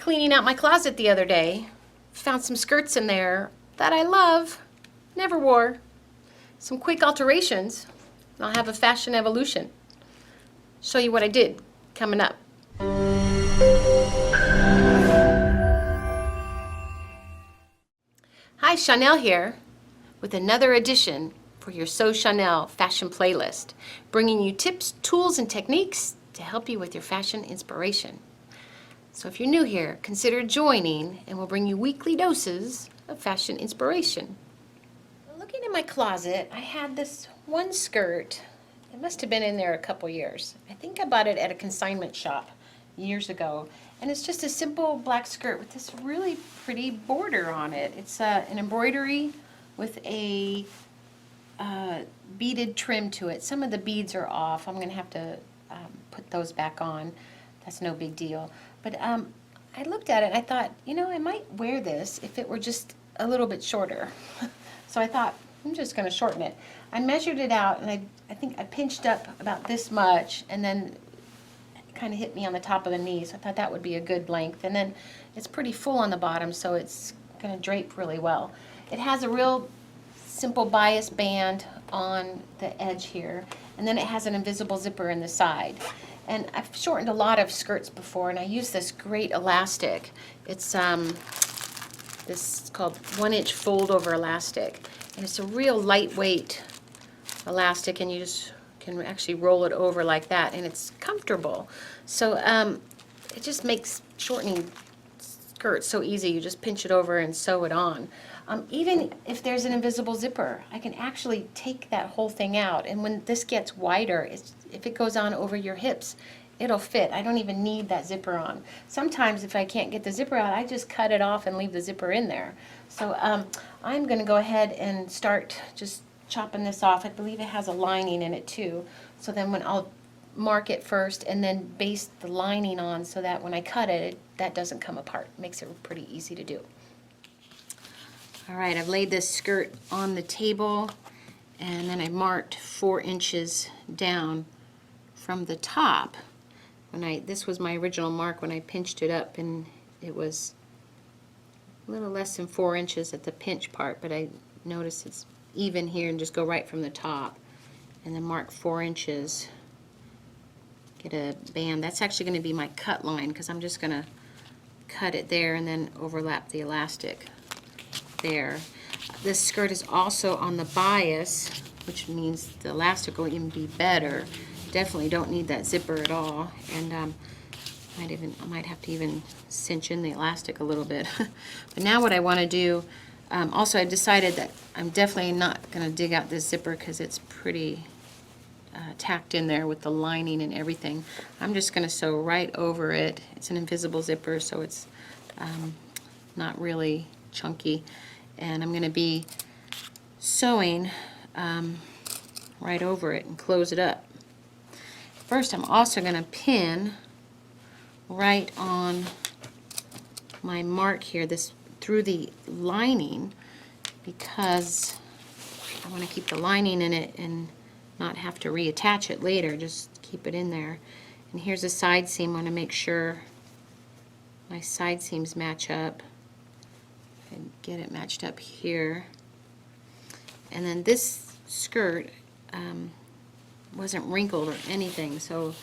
cleaning out my closet the other day. Found some skirts in there that I love, never wore. Some quick alterations. I'll have a fashion evolution. Show you what I did coming up. Hi, Shawnelle here with another edition for your So Shawnelle fashion playlist, bringing you tips, tools, and techniques to help you with your fashion inspiration. So if you're new here, consider joining and we'll bring you weekly doses of fashion inspiration. Looking in my closet, I had this one skirt. It must have been in there a couple years. I think I bought it at a consignment shop years ago. And it's just a simple black skirt with this really pretty border on it. It's an embroidery with a beaded trim to it. Some of the beads are off. I'm going to have to put those back on. That's no big deal. But I looked at it and I thought, you know, I might wear this if it were just a little bit shorter. So I thought, I'm just going to shorten it. I measured it out and I think I pinched up about this much, and then kind of hit me on the top of the knee, so I thought that would be a good length. And then it's pretty full on the bottom, so it's going to drape really well. It has a real simple bias band on the edge here, and then it has an invisible zipper in the side. And I've shortened a lot of skirts before, and I use this great elastic. It's this is called 1-inch fold over elastic, and it's a real lightweight elastic, and you just can actually roll it over like that, and it's comfortable. So it just makes shortening skirts so easy. You just pinch it over and sew it on. Even if there's an invisible zipper, I can actually take that whole thing out, and when this gets wider, if it goes on over your hips, it'll fit. I don't even need that zipper on. Sometimes if I can't get the zipper out, I just cut it off and leave the zipper in there. So I'm going to go ahead and start just chopping this off. I believe it has a lining in it too. So then when I'll mark it first and then baste the lining on so that when I cut it, that doesn't come apart. It makes it pretty easy to do. All right, I've laid this skirt on the table, and then I marked 4 inches down from the top. This was my original mark when I pinched it up, and it was a little less than 4 inches at the pinch part, but I noticed it's even here, and just go right from the top and then mark 4 inches. Get a band. That's actually going to be my cut line, because I'm just going to cut it there and then overlap the elastic there. This skirt is also on the bias, which means the elastic will even be better. Definitely don't need that zipper at all, and I might have to even cinch in the elastic a little bit. But now what I want to do, also I decided that I'm definitely not going to dig out this zipper because it's pretty tacked in there with the lining and everything. I'm just going to sew right over it. It's an invisible zipper, so it's not really chunky, and I'm going to be sewing right over it and close it up. First, I'm also going to pin right on my mark here, this through the lining, because I want to keep the lining in it and not have to reattach it later. Just keep it in there. And here's a side seam. I want to make sure my side seams match up and get it matched up here. And then this skirt wasn't wrinkled or anything, so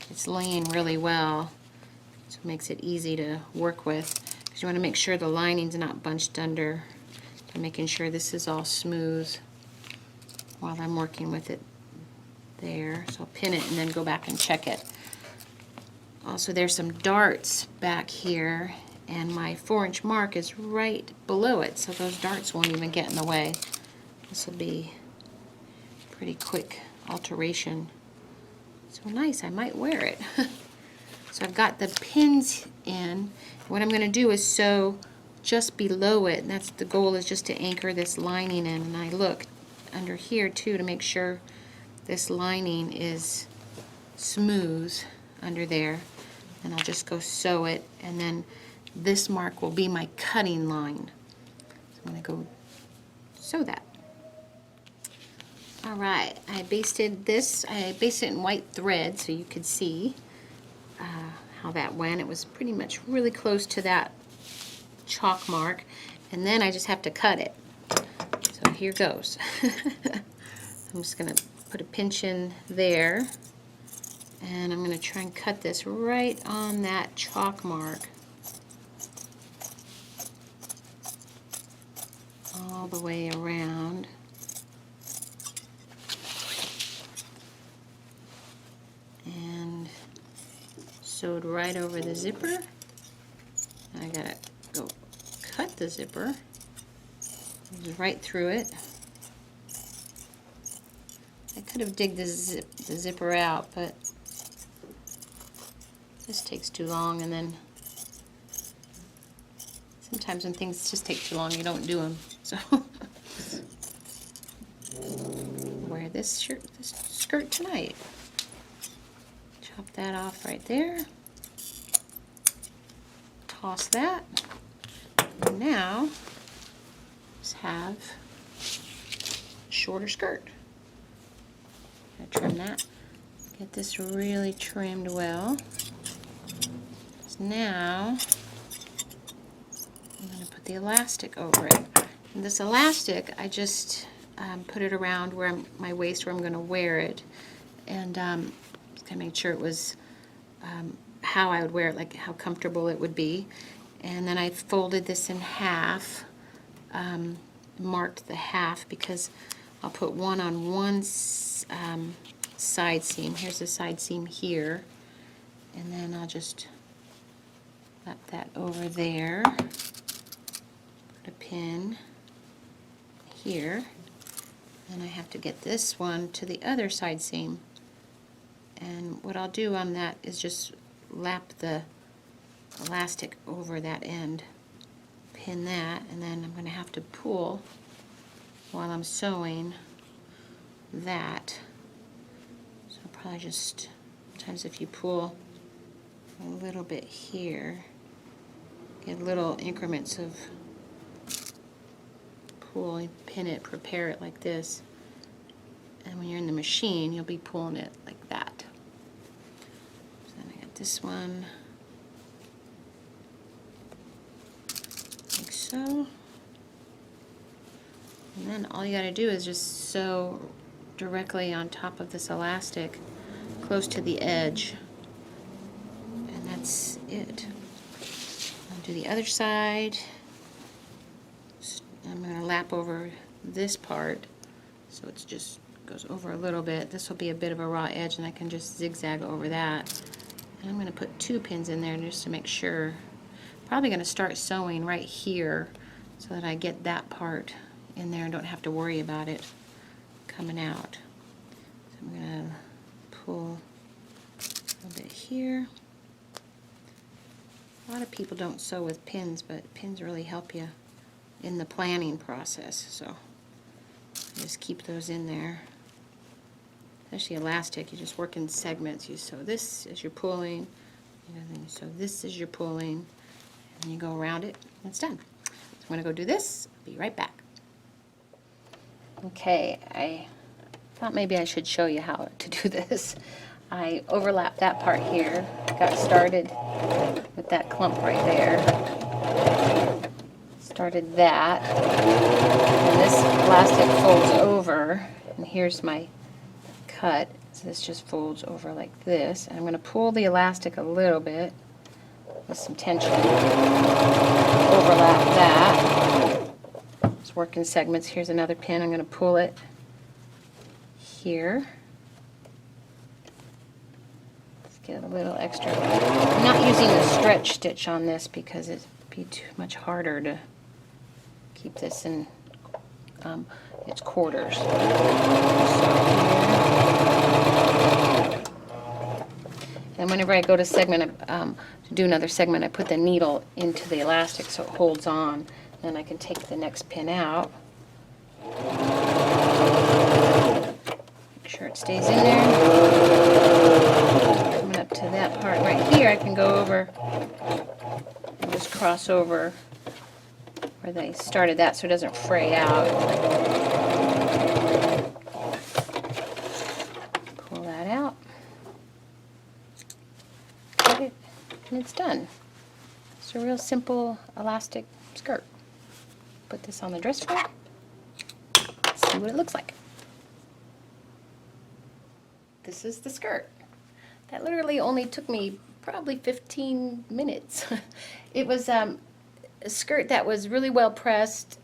it's laying really well, so it makes it easy to work with, because you want to make sure the lining's not bunched under, and making sure this is all smooth while I'm working with it there. So I'll pin it and then go back and check it. Also, there's some darts back here, and my 4-inch mark is right below it, so those darts won't even get in the way. This will be pretty quick alteration. So nice, I might wear it. So I've got the pins in. What I'm going to do is sew just below it, and that's the goal, is just to anchor this lining in. And I look under here too to make sure this lining is smooth under there, and I'll just go sew it, and then this mark will be my cutting line. So I'm going to go sew that. Alright, I basted this. I basted it in white thread so you could see how that went. It was pretty much really close to that chalk mark, and then I just have to cut it. So here goes. I'm just going to put a pinch in there, and I'm going to try and cut this right on that chalk mark all the way around. And sewed right over the zipper. I gotta go cut the zipper right through it. I could have digged the zipper out, but this takes too long, and then sometimes when things just take too long, you don't do them. So wear this skirt tonight. Chop that off right there. Toss that. And now let's have a shorter skirt. I'm gonna trim that. Get this really trimmed well. So now I'm going to put the elastic over it. And this elastic, I just put it around where my waist, where I'm going to wear it, and kind of make sure it was how I would wear it, like how comfortable it would be. And then I folded this in half, marked the half, because I'll put one on one side seam. Here's the side seam here, and then I'll just lap that over there. Put a pin here, and I have to get this one to the other side seam. And what I'll do on that is just lap the elastic over that end, pin that, and then I'm going to have to pull while I'm sewing that. So I'll probably just, sometimes if you pull a little bit here, get little increments of pull, pin it, prepare it like this, and when you're in the machine you'll be pulling it like that. So then I got this one like so, and then all you got to do is just sew directly on top of this elastic close to the edge, and that's it. I'll do the other side. I'm going to lap over this part so it's just goes over a little bit. This will be a bit of a raw edge, and I can just zigzag over that. And I'm going to put 2 pins in there just to make sure. Probably going to start sewing right here so that I get that part in there and don't have to worry about it coming out. So I'm going to pull a little bit here. A lot of people don't sew with pins, but pins really help you in the planning process. So just keep those in there. Especially elastic, you just work in segments. You sew this as you're pulling, and then you sew this as you're pulling, and you go around it, and it's done. So I'm going to go do this. I'll be right back. Okay, I thought maybe I should show you how to do this. I overlapped that part here, got started with that clump right there, started that, and this elastic folds over, and here's my cut, so this just folds over like this, and I'm going to pull the elastic a little bit with some tension, overlap that. Just work in segments. Here's another pin. I'm going to pull it here. Let's get a little extra. I'm not using a stretch stitch on this because it'd be too much harder to keep this in its quarters. So and whenever I go to segment, to do another segment, I put the needle into the elastic so it holds on. Then I can take the next pin out. Make sure it stays in there. Coming up to that part right here, I can go over and just cross over where they started that so it doesn't fray out. Pull that out. Cut it. done. It's a real simple elastic skirt. Put this on the dress form. See what it looks like. This is the skirt. That literally only took me probably 15 minutes. It was a skirt that was really well pressed,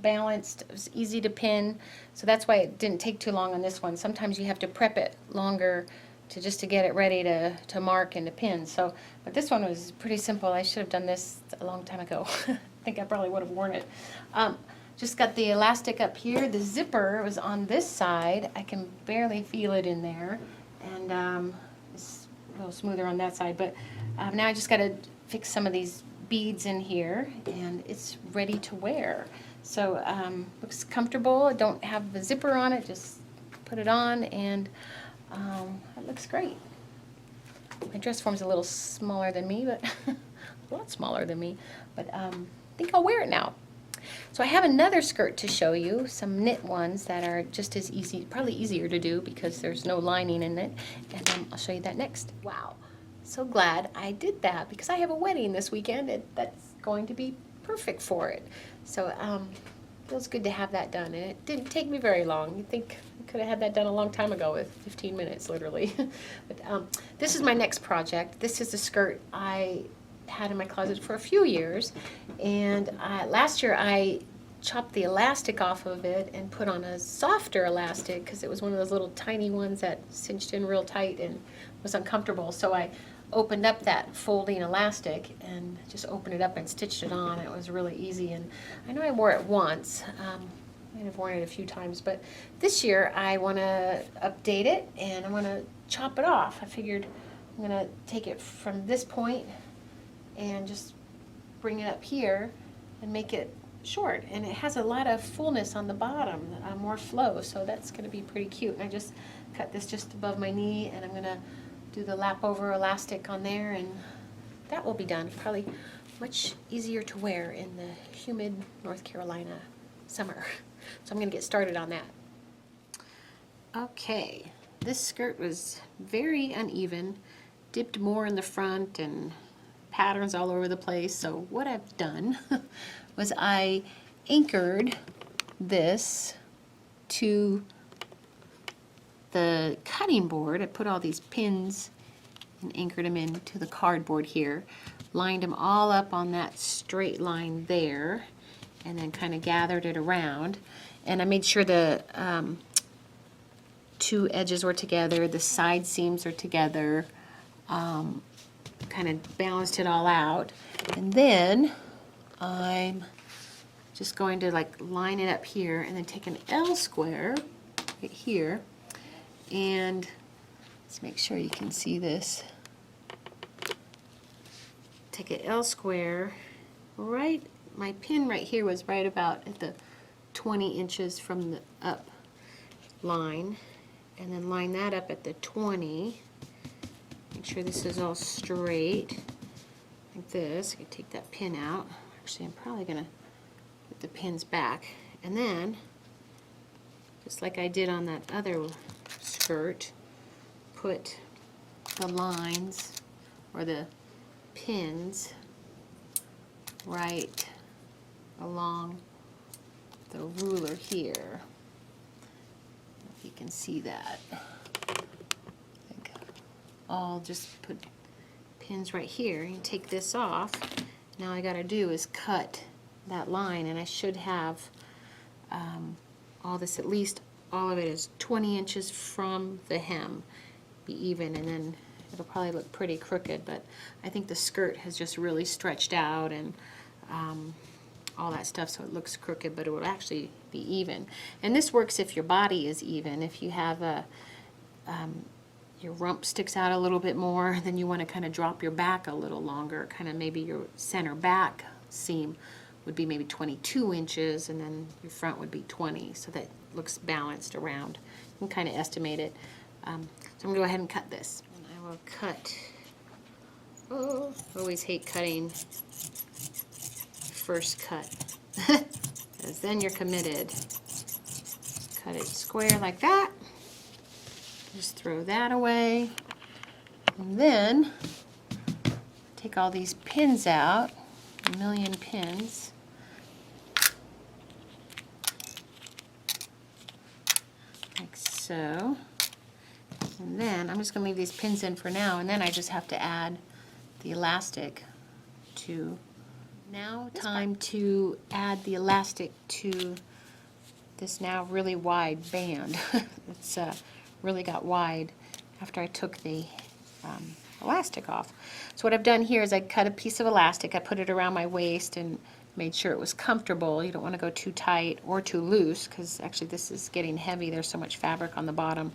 balanced, it was easy to pin, so that's why it didn't take too long on this one. Sometimes you have to prep it longer just to get it ready to mark and to pin. So, but this one was pretty simple. I should have done this a long time ago. I think I probably would have worn it. Just got the elastic up here. The zipper was on this side. I can barely feel it in there, and it's a little smoother on that side. But now I just got to fix some of these beads in here, and it's ready to wear. So looks comfortable. I don't have the zipper on it. Just put it on, and it looks great. My dress form's a little smaller than me, but a lot smaller than me. But I think I'll wear it now. So I have another skirt to show you, some knit ones that are just as easy, probably easier to do because there's no lining in it, and I'll show you that next. Wow, so glad I did that because I have a wedding this weekend and that's going to be perfect for it. So feels good to have that done, and it didn't take me very long. You think I could have had that done a long time ago with 15 minutes literally. But this is my next project. This is a skirt I had in my closet for a few years, and last year I chopped the elastic off of it and put on a softer elastic because it was one of those little tiny ones that cinched in real tight and was uncomfortable. So I opened up that folding elastic and just opened it up and stitched it on. It was really easy, and I know I wore it once. I might have worn it a few times, but this year I want to update it and I want to chop it off. I figured I'm going to take it from this point and just bring it up here and make it short, and it has a lot of fullness on the bottom, more flow, so that's going to be pretty cute. And I just cut this just above my knee, and I'm going to do the lap over elastic on there, and that will be done. Probably much easier to wear in the humid North Carolina summer. So I'm going to get started on that. Okay, this skirt was very uneven, dipped more in the front and patterns all over the place. So what I've done was I anchored this to the cutting board. I put all these pins and anchored them into the cardboard here, lined them all up on that straight line there, and then kind of gathered it around. And I made sure the two edges were together, the side seams are together, kind of balanced it all out. And then I'm just going to like line it up here and then take an L square right here, and let's make sure you can see this. Take an L square, right, my pin right here was right about at the 20 inches from the up line, and then line that up at the 20. Make sure this is all straight, like this. I can take that pin out. Actually, I'm probably going to put the pins back. And then, just like I did on that other skirt, put the lines, or the pins, right along the ruler here. I don't know if you can see that. I'll just put pins right here and take this off. Now all I got to do is cut that line, and I should have all this, at least all of it is 20 inches from the hem, be even, and then it'll probably look pretty crooked, but I think the skirt has just really stretched out and all that stuff, so it looks crooked, but it will actually be even. And this works if your body is even. If you have a your rump sticks out a little bit more, then you want to kind of drop your back a little longer, kind of maybe your center back seam would be maybe 22 inches, and then your front would be 20, so that looks balanced around. You can kind of estimate it. So I'm going to go ahead and cut this. And I will cut, oh, I always hate cutting first cut, because then you're committed. Cut it square like that. Just throw that away, and then take all these pins out, a million pins. Like so. And then I'm just going to leave these pins in for now, and then I just have to add the elastic to, now time to add the elastic to this now really wide band. It's really got wide after I took the elastic off. So what I've done here is I cut a piece of elastic, I put it around my waist and made sure it was comfortable. You don't want to go too tight or too loose, because actually this is getting heavy, there's so much fabric on the bottom.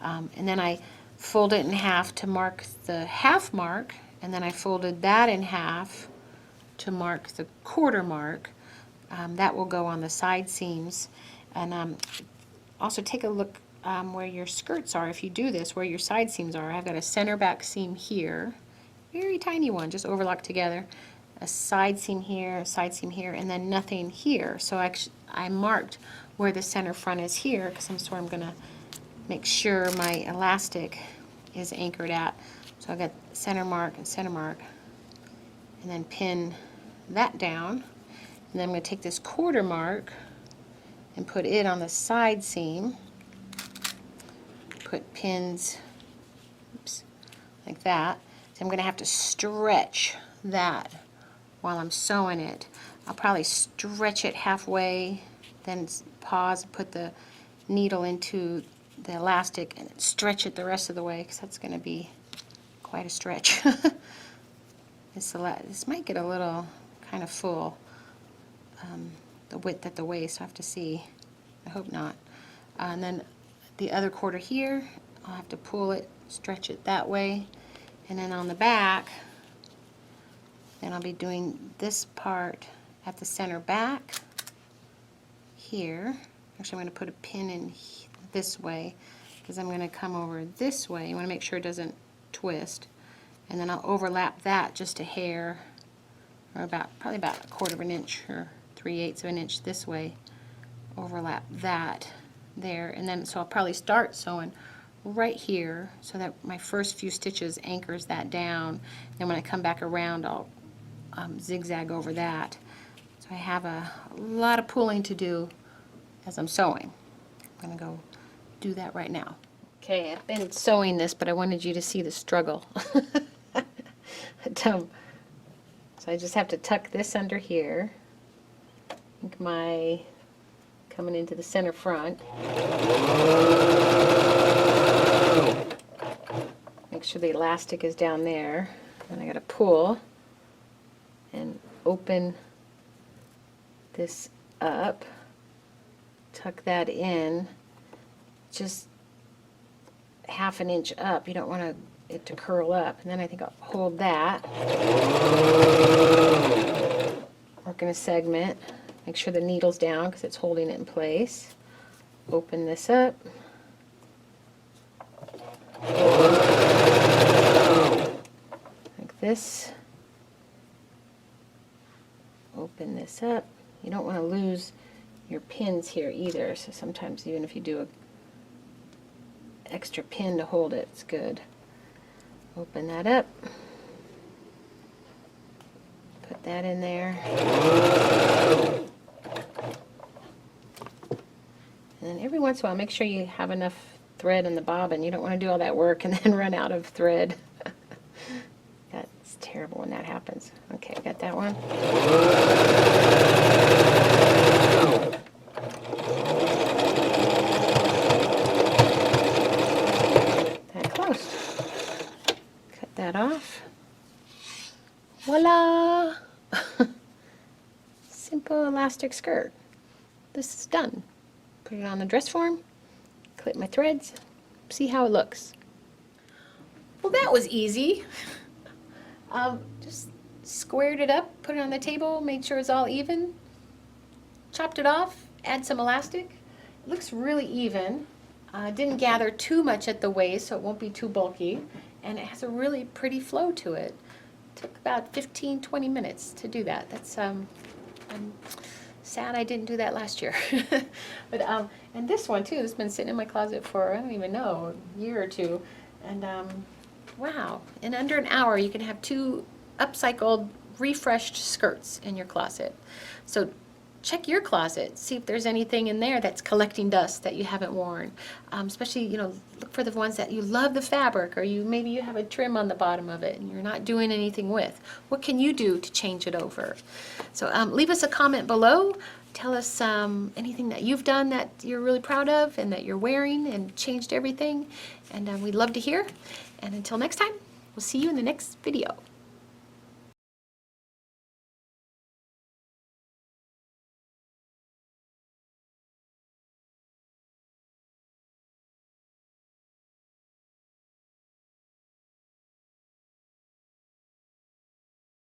And then I fold it in half to mark the half mark, and then I folded that in half to mark the quarter mark. That will go on the side seams. And also take a look where your skirts are. If you do this, where your side seams are. I've got a center back seam here, very tiny one, just overlocked together. A side seam here, a side seam here, and then nothing here. So I marked where the center front is here, because I'm going to make sure my elastic is anchored at. So I got center mark, and then pin that down. And then I'm going to take this quarter mark and put it on the side seam. Put pins, oops, like that. So I'm going to have to stretch that while I'm sewing it. I'll probably stretch it halfway, then pause and put the needle into the elastic and stretch it the rest of the way, because that's going to be quite a stretch. This might get a little kind of full, the width at the waist. I have to see. I hope not. And then the other quarter here, I'll have to pull it, stretch it that way, and then on the back, then I'll be doing this part at the center back here. Actually, I'm going to put a pin in this way, because I'm going to come over this way. You want to make sure it doesn't twist. And then I'll overlap that just a hair, or probably about a quarter of an inch or 3/8 of an inch this way. Overlap that there, and then so I'll probably start sewing right here, so that my first few stitches anchors that down. Then when I come back around, I'll zigzag over that. So I have a lot of pulling to do as I'm sewing. I'm going to go do that right now. Okay, I've been sewing this, but I wanted you to see the struggle. So I just have to tuck this under here. I think my coming into the center front. Make sure the elastic is down there. And I got to pull and open this up. Tuck that in just half an inch up. You don't want it to curl up. And then I think I'll hold that. Work in a segment. Make sure the needle's down because it's holding it in place. Open this up. Like this. Open this up. You don't want to lose your pins here either, so sometimes even if you do an extra pin to hold it, it's good. Open that up. Put that in there. And then every once in a while, make sure you have enough thread in the bobbin. You don't want to do all that work and then run out of thread. That's terrible when that happens. Okay, got that one. That close. Cut that off. Voila! Simple elastic skirt. This is done. Put it on the dress form, clip my threads, see how it looks. Well, that was easy. Just squared it up, put it on the table, made sure it's all even, chopped it off, add some elastic. It looks really even. Didn't gather too much at the waist, so it won't be too bulky, and it has a really pretty flow to it. Took about 15-20 minutes to do that. That's I'm sad I didn't do that last year. But and this one too has been sitting in my closet for, I don't even know, a year or two. And wow, in under an hour you can have two upcycled, refreshed skirts in your closet. So check your closet, see if there's anything in there that's collecting dust that you haven't worn. Especially, look for the ones that you love the fabric, or maybe you have a trim on the bottom of it and you're not doing anything with. What can you do to change it over? So leave us a comment below. Tell us anything that you've done that you're really proud of and that you're wearing and changed everything. And we'd love to hear. And until next time, we'll see you in the next video.